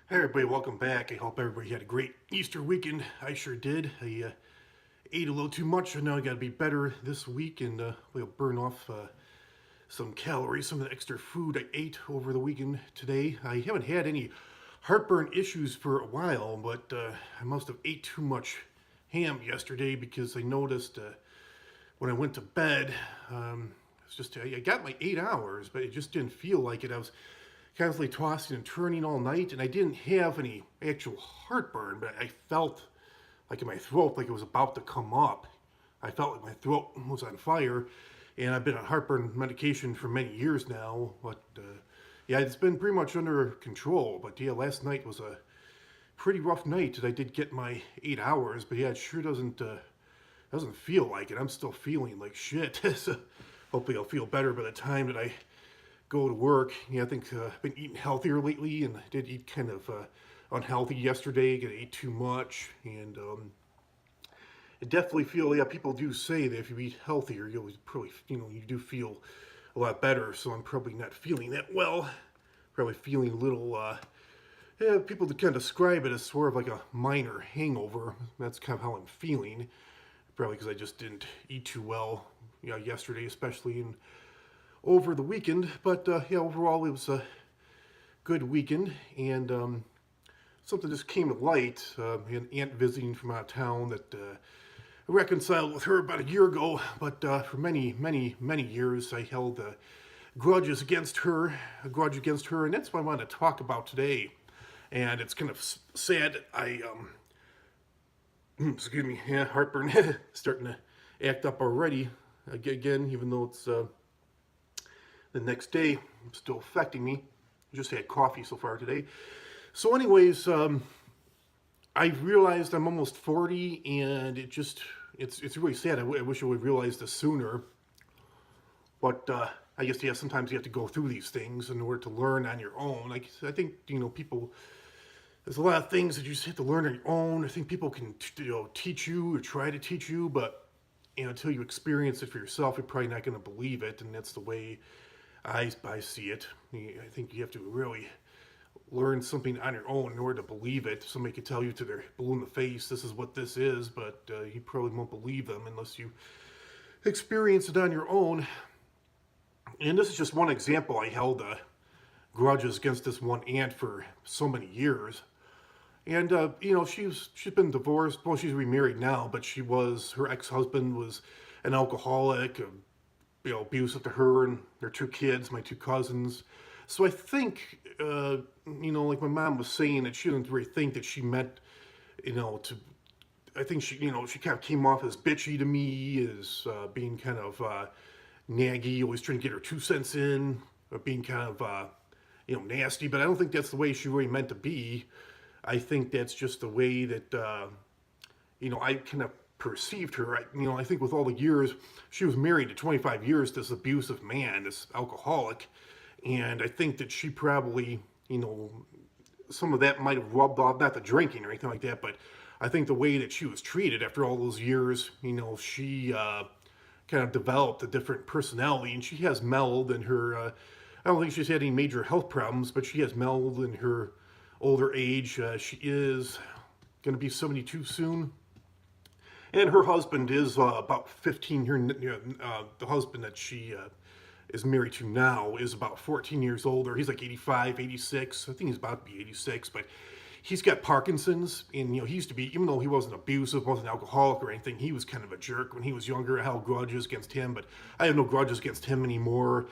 Hey everybody, welcome back. I hope everybody had a great Easter weekend. I sure did. I ate a little too much, so now I got to be better this week and we'll burn off some calories, some of the extra food I ate over the weekend today. I haven't had any heartburn issues for a while, but I must have ate too much ham yesterday because I noticed when I went to bed, it's just I got my 8 hours, but it just didn't feel like it. I was constantly tossing and turning all night, and I didn't have any actual heartburn, but I felt like in my throat, like it was about to come up. I felt like my throat was on fire, and I've been on heartburn medication for many years now. But yeah, it's been pretty much under control. But yeah, last night was a pretty rough night, and I did get my 8 hours. But yeah, it sure doesn't feel like it. I'm still feeling like shit. So hopefully I'll feel better by the time that I go to work. Yeah, I think I've been eating healthier lately, and I did eat kind of unhealthy yesterday. I ate too much, and I definitely feel, yeah, people do say that if you eat healthier, you'll probably, you do feel a lot better. So I'm probably not feeling that well. Probably feeling a little, yeah, people kind of describe it as sort of like a minor hangover. That's kind of how I'm feeling. Probably because I just didn't eat too well, yesterday especially, and over the weekend. But yeah, overall it was a good weekend, and something just came to light. An aunt visiting from out of town that I reconciled with her about a year ago, but for many years I held a grudge against her, and that's what I want to talk about today. And it's kind of sad. Excuse me, yeah, heartburn starting to act up already again, even though it's the next day, still affecting me. Just had coffee so far today. So anyways, I realized I'm almost 40, and it's really sad. I wish I would have realized this sooner. But I guess, yeah, sometimes you have to go through these things in order to learn on your own. Like, I think, people, there's a lot of things that you just have to learn on your own. I think people can, teach you or try to teach you, but, until you experience it for yourself, you're probably not going to believe it, and that's the way I see it. I think you have to really learn something on your own in order to believe it. Somebody could tell you to their blue in the face, this is what this is, but you probably won't believe them unless you experience it on your own. And this is just one example. I held grudges against this one aunt for so many years. And she's been divorced. Well, she's remarried now, but her ex-husband was an alcoholic, abusive to her and their two kids, my two cousins. So I think, like my mom was saying, that she didn't really think that she meant, to. I think she kind of came off as bitchy to me, as being kind of naggy, always trying to get her 2 cents in, or being kind of, nasty. But I don't think that's the way she really meant to be. I think that's just the way that, I kind of perceived her. I think with all the years, she was married to 25 years to this abusive man, this alcoholic. And I think that she probably, some of that might have rubbed off, not the drinking or anything like that, but I think the way that she was treated after all those years, she kind of developed a different personality, and she has mellowed in her, I don't think she's had any major health problems, but she has mellowed in her older age. She is going to be 72 soon. And her husband is about 15 years, the husband that she is married to now is about 14 years older. He's like 85, 86. I think he's about to be 86, but he's got Parkinson's. And, he used to be, even though he wasn't abusive, wasn't alcoholic or anything, he was kind of a jerk when he was younger. I held grudges against him, but I have no grudges against him anymore.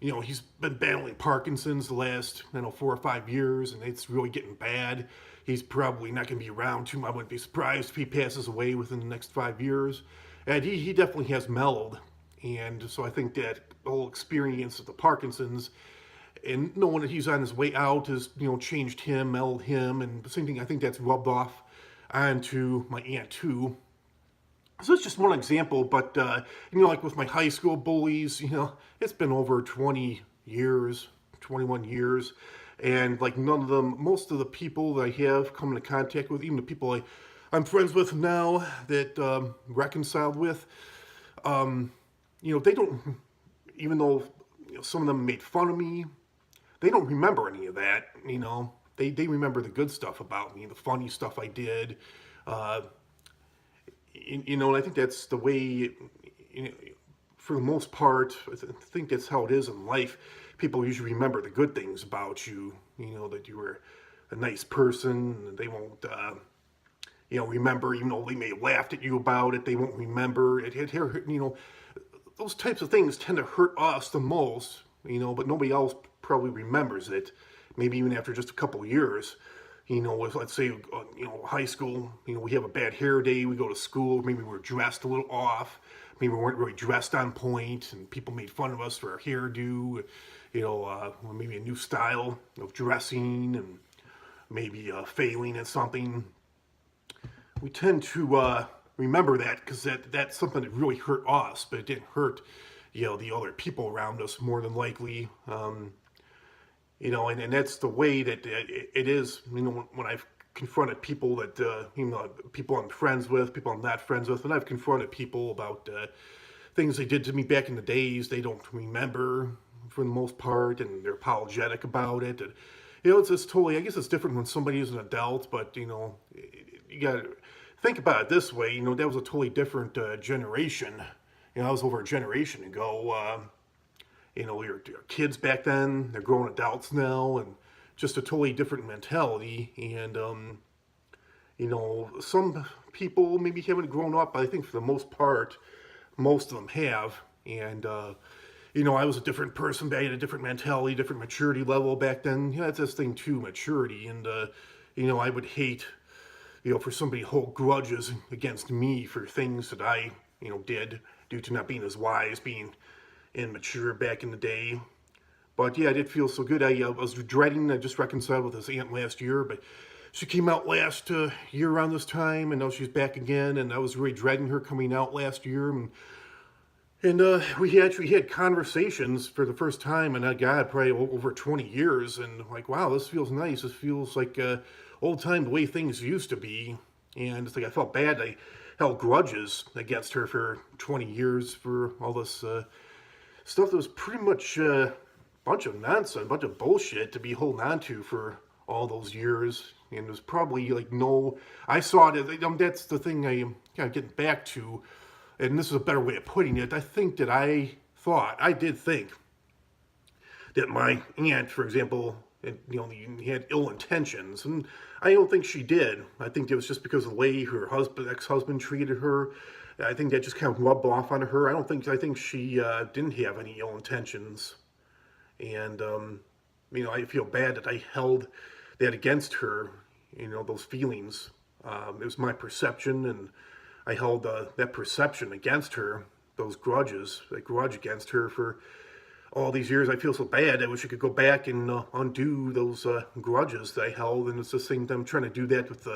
He's been battling Parkinson's the last, 4 or 5 years, and it's really getting bad. He's probably not going to be around too much. I wouldn't be surprised if he passes away within the next 5 years. And he definitely has mellowed. And so I think that the whole experience of the Parkinson's and knowing that he's on his way out has, changed him, mellowed him. And the same thing, I think that's rubbed off onto my aunt too. So it's just one example, but, like with my high school bullies, it's been over 20 years, 21 years. And like none of them, most of the people that I have come into contact with, even the people I'm friends with now that reconciled with, they don't, even though some of them made fun of me, they don't remember any of that. They they remember the good stuff about me, the funny stuff I did. Uh, and I think that's the way, for the most part, I think that's how it is in life. People usually remember the good things about you, that you were a nice person. They won't, remember, even though they may have laughed at you about it, they won't remember it. Those types of things tend to hurt us the most, but nobody else probably remembers it. Maybe even after just a couple of years. With, let's say, high school, we have a bad hair day, we go to school, maybe we're dressed a little off, maybe we weren't really dressed on point, and people made fun of us for our hairdo, maybe a new style of dressing, and maybe failing at something. We tend to remember that because that's something that really hurt us, but it didn't hurt, the other people around us more than likely. And that's the way that it is, when I've confronted people that, people I'm friends with, people I'm not friends with, and I've confronted people about things they did to me back in the days, they don't remember for the most part, and they're apologetic about it. And, it's just totally, I guess it's different when somebody is an adult, but, you gotta think about it this way, that was a totally different generation. That was over a generation ago. Your kids back then, they're grown adults now, and just a totally different mentality. And, some people maybe haven't grown up, but I think for the most part, most of them have. And, I was a different person, I had a different mentality, different maturity level back then. That's this thing too, maturity. And, I would hate, for somebody to hold grudges against me for things that I, did due to not being as wise, being immature back in the day. But yeah, I did feel so good. I was dreading, I just reconciled with this aunt last year, but she came out last year around this time, and now she's back again, and I was really dreading her coming out last year. And we actually had conversations for the first time, and God, probably over 20 years, and like, wow, this feels nice. This feels like old time, the way things used to be. And it's like I felt bad. I held grudges against her for 20 years for all this stuff that was pretty much a bunch of nonsense, a bunch of bullshit to be holding on to for all those years. And it was probably like, no, I saw it, that's the thing I'm kind of getting back to, and this is a better way of putting it. I did think that my aunt, for example, had ill intentions, and I don't think she did. I think it was just because of the way her ex-husband treated her. I think that just kind of rubbed off on her. I think she didn't have any ill intentions. And, I feel bad that I held that against her, those feelings. It was my perception, and I held that perception against her, those grudges, that grudge against her for all these years. I feel so bad. I wish I could go back and undo those grudges that I held. And it's the thing that I'm trying to do that with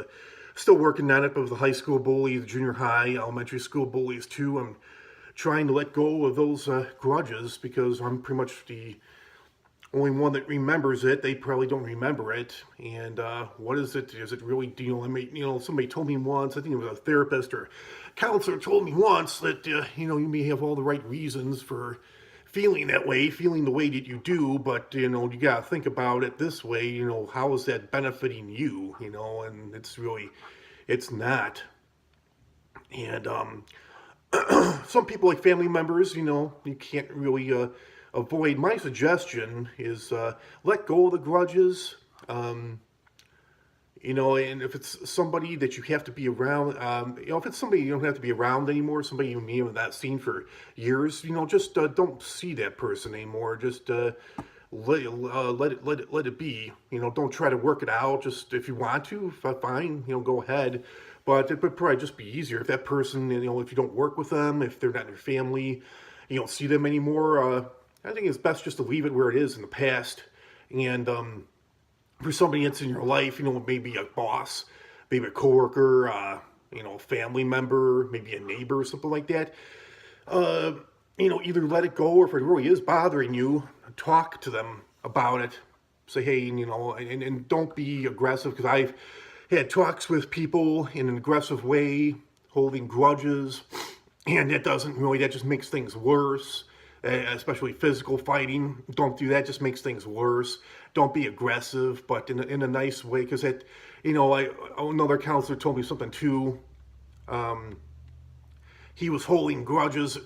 still working on it, but with the high school bully, the junior high, elementary school bullies too. I'm trying to let go of those grudges because I'm pretty much the only one that remembers it. They probably don't remember it. And what is it? Is it really, somebody told me once, I think it was a therapist or counselor told me once that, you may have all the right reasons for feeling that way, feeling the way that you do, but, you got to think about it this way, how is that benefiting you, and it's not. And some people, like family members, you can't really avoid. My suggestion is let go of the grudges. And if it's somebody that you have to be around, if it's somebody you don't have to be around anymore, somebody you may have not seen for years, just don't see that person anymore. Just let it be. Don't try to work it out. Just if you want to, fine, go ahead. But it would probably just be easier if that person, if you don't work with them, if they're not in your family, you don't see them anymore. I think it's best just to leave it where it is in the past. And for somebody that's in your life, maybe a boss, maybe a coworker, a family member, maybe a neighbor or something like that, either let it go, or if it really is bothering you, talk to them about it. Say, hey, and don't be aggressive, because I've had talks with people in an aggressive way, holding grudges, and that just makes things worse. Especially physical fighting. Don't do that, just makes things worse. don't be aggressive, but in a nice way, because that, you know, another counselor told me something too. He was holding grudges.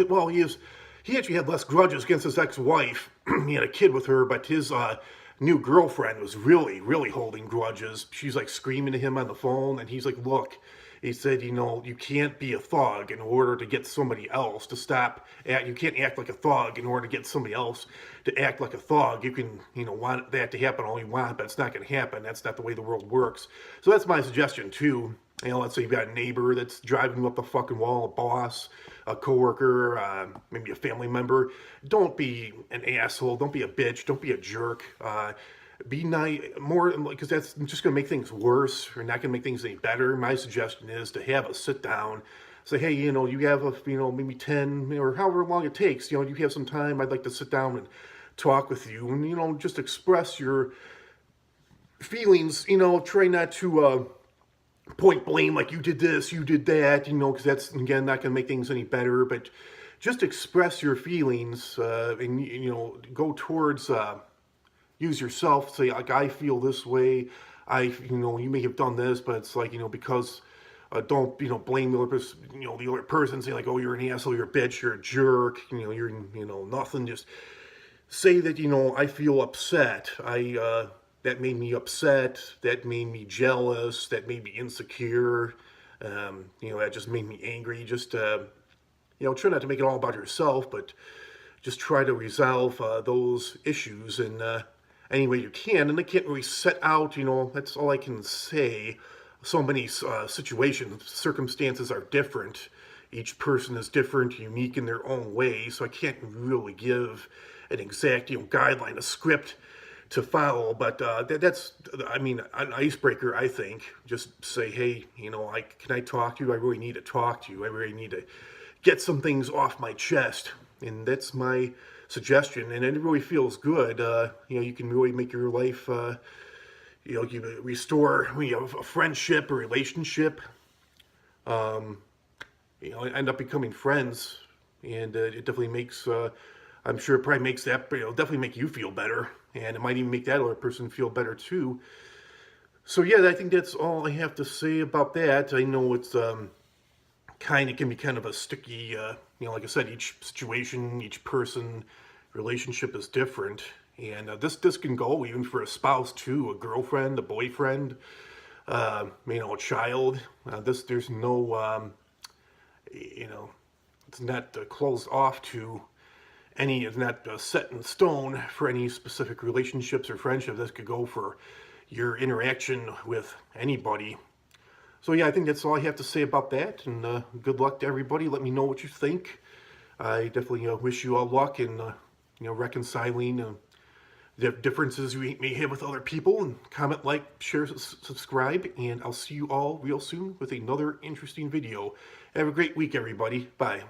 Well, he actually had less grudges against his ex-wife. He had a kid with her, but his new girlfriend was really, really holding grudges. She's like screaming to him on the phone, and he's like, look, he said, you know, you can't be a thug in order to get somebody else to stop. You can't act like a thug in order to get somebody else to act like a thug. You can, you know, want that to happen all you want, but it's not going to happen. That's not the way the world works. So that's my suggestion, too. You know, let's say you've got a neighbor that's driving you up the fucking wall, a boss, a coworker, maybe a family member. Don't be an asshole. Don't be a bitch. Don't be a jerk. Be nice, more, because that's just going to make things worse, or not going to make things any better. My suggestion is to have a sit down, say, hey, you know, you have maybe 10, or however long it takes, you know, you have some time, I'd like to sit down and talk with you, and, you know, just express your feelings, you know, try not to, point blame, like you did this, you did that, you know, because that's, again, not going to make things any better, but just express your feelings, and, you know, go towards, use yourself, say, like, I feel this way, you know, you may have done this, but it's like, you know, because, don't, you know, blame the other person, you know, the other person, say, like, oh, you're an asshole, you're a bitch, you're a jerk, you know, you're, you know, nothing, just say that, you know, I feel upset, that made me upset, that made me jealous, that made me insecure, you know, that just made me angry. Just, you know, try not to make it all about yourself, but just try to resolve those issues in any way you can. And I can't really set out, you know, that's all I can say. So many situations, circumstances are different. Each person is different, unique in their own way, so I can't really give an exact, you know, guideline, a script to follow, but that's, I mean, an icebreaker, I think. Just say, hey, you know, can I talk to you? I really need to talk to you. I really need to get some things off my chest, and that's my suggestion, and it really feels good. You know, you can really make your life, you know, you restore, you know, a friendship, a relationship, you know, end up becoming friends, and it definitely makes, I'm sure it probably makes that, you know, definitely make you feel better, and it might even make that other person feel better too. So yeah, I think that's all I have to say about that. I know it's it can be kind of a sticky, you know, like I said, each situation, each person, relationship is different, and this can go even for a spouse too, a girlfriend, a boyfriend, you know, a child. There's no, you know, it's not closed off to any, is not set in stone for any specific relationships or friendships. This could go for your interaction with anybody. So yeah, I think that's all I have to say about that, and good luck to everybody. Let me know what you think. I definitely wish you all luck in you know, reconciling the differences you may have with other people, and comment, like, share, subscribe, and I'll see you all real soon with another interesting video. Have a great week, everybody. Bye.